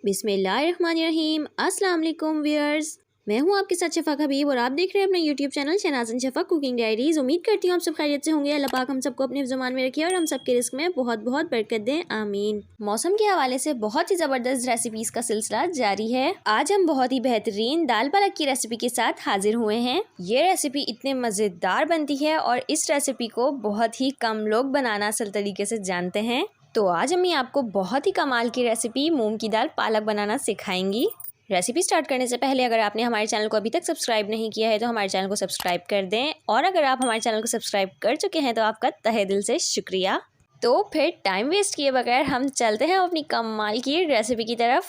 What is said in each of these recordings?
बिस्मिल्लाहिर्रहमानिर्रहीम। अस्सलाम वालेकुम व्यूअर्स, मैं हूं आपके साथ शफा हबीब और आप देख रहे हैं अपना YouTube channel Shahnaz Shafa cooking diaries. उम्मीद करती हूँ आप सब खैरियत से होंगे। अल्लाह पाक हम सबको अपने ज़ुबान में रखिए और हम सबके रिस्क में बहुत बहुत बरकत दें, आमीन। मौसम के हवाले से बहुत ही ज़बरदस्त रेसिपीज़ का सिलसिला जारी है। आज हम बहुत ही बेहतरीन दाल पालक की रेसिपी के साथ हाजिर हुए हैं। ये रेसिपी इतने मज़ेदार बनती है और इस रेसिपी को बहुत ही कम लोग बनाना असल तरीके से जानते हैं। तो आज अम्मी आपको बहुत ही कमाल की रेसिपी मूंग की दाल पालक बनाना सिखाएंगी। रेसिपी स्टार्ट करने से पहले अगर आपने हमारे चैनल को अभी तक सब्सक्राइब नहीं किया है तो हमारे चैनल को सब्सक्राइब कर दें, और अगर आप हमारे चैनल को सब्सक्राइब कर चुके हैं तो आपका तहे दिल से शुक्रिया। तो फिर टाइम वेस्ट किए बगैर हम चलते हैं अपनी कमाल की रेसिपी की तरफ।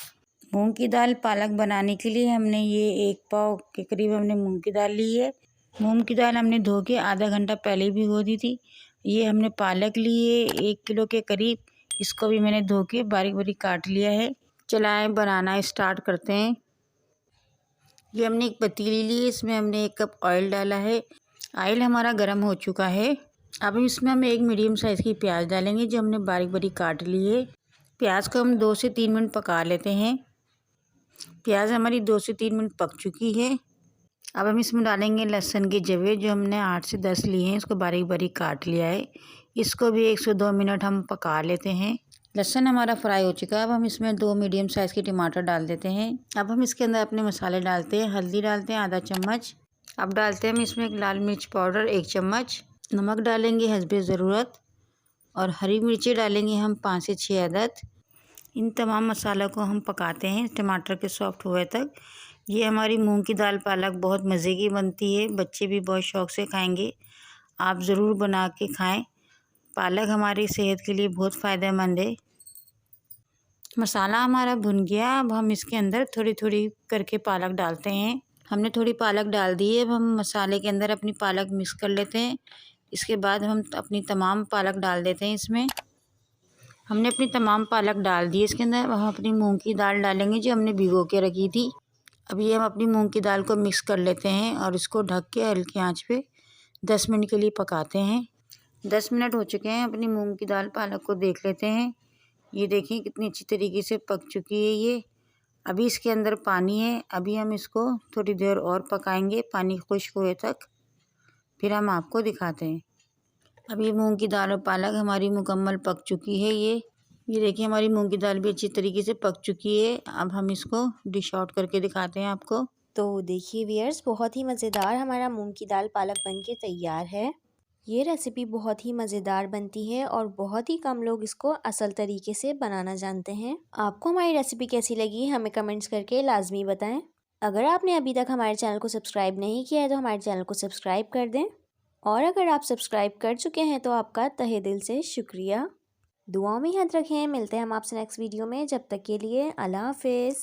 मूंग की दाल पालक बनाने के लिए हमने ये 1 पाव के करीब हमने मूंग की दाल ली है। मूंग की दाल हमने धो के आधा घंटा पहले भिगो दी थी। ये हमने पालक ली है 1 किलो के करीब, इसको भी मैंने धो के बारीक बारीक काट लिया है। चलाएं बनाना स्टार्ट करते हैं। ये हमने एक पतीली ली है, इसमें हमने 1 कप ऑयल डाला है। ऑयल हमारा गर्म हो चुका है। अब इसमें हम 1 मीडियम साइज़ की प्याज डालेंगे जो हमने बारीक बारीक काट ली है। प्याज को हम 2 से 3 मिनट पका लेते हैं। प्याज हमारी 2 से 3 मिनट पक चुकी है। अब हम इसमें डालेंगे लहसुन के जवे जो हमने 8 से 10 लिए हैं, इसको बारीक बारीक काट लिया है। इसको भी 1 से 2 मिनट हम पका लेते हैं। लहसुन हमारा फ्राई हो चुका है। अब हम इसमें 2 मीडियम साइज़ के टमाटर डाल देते हैं। अब हम इसके अंदर अपने मसाले डालते हैं। हल्दी डालते हैं आधा चम्मच। अब डालते हैं हम इसमें लाल मिर्च पाउडर 1 चम्मच। नमक डालेंगे हस्बे ज़रूरत, और हरी मिर्ची डालेंगे हम 5 से 6 अदद। इन तमाम मसालों को हम पकाते हैं टमाटर के सॉफ्ट हुए तक। ये हमारी मूंग की दाल पालक बहुत मज़े की बनती है, बच्चे भी बहुत शौक़ से खाएंगे। आप ज़रूर बना के खाएं। पालक हमारी सेहत के लिए बहुत फ़ायदेमंद है। मसाला हमारा भुन गया। अब हम इसके अंदर थोड़ी थोड़ी करके पालक डालते हैं। हमने थोड़ी पालक डाल दी है। अब हम मसाले के अंदर अपनी पालक मिक्स कर लेते हैं। इसके बाद हम अपनी तमाम पालक डाल देते हैं इसमें। हमने अपनी तमाम पालक डाल दी इसके अंदर। हम अपनी मूंग की दाल डालेंगे जो हमने भिगो के रखी थी। अब ये हम अपनी मूंग की दाल को मिक्स कर लेते हैं और इसको ढक के हल्की आंच पे 10 मिनट के लिए पकाते हैं। 10 मिनट हो चुके हैं। अपनी मूंग की दाल पालक को देख लेते हैं। ये देखिए कितनी अच्छी तरीके से पक चुकी है ये। अभी इसके अंदर पानी है। अभी हम इसको थोड़ी देर और पकाएंगे पानी खुश्क हुए तक, फिर हम आपको दिखाते हैं। अभी मूंग की दाल और पालक हमारी मुकम्मल पक चुकी है। ये देखिए हमारी मूंग की दाल भी अच्छी तरीके से पक चुकी है। अब हम इसको डिश आउट करके दिखाते हैं आपको। तो देखिए व्यूअर्स, बहुत ही मज़ेदार हमारा मूंग की दाल पालक बनके तैयार है। ये रेसिपी बहुत ही मज़ेदार बनती है और बहुत ही कम लोग इसको असल तरीके से बनाना जानते हैं। आपको हमारी रेसिपी कैसी लगी हमें कमेंट्स करके लाजमी बताएं। अगर आपने अभी तक हमारे चैनल को सब्सक्राइब नहीं किया है तो हमारे चैनल को सब्सक्राइब कर दें, और अगर आप सब्सक्राइब कर चुके हैं तो आपका तहे दिल से शुक्रिया। दुआओं में याद रखें। मिलते हैं हम आपसे नेक्स्ट वीडियो में। जब तक के लिए अल्लाह हाफिज़।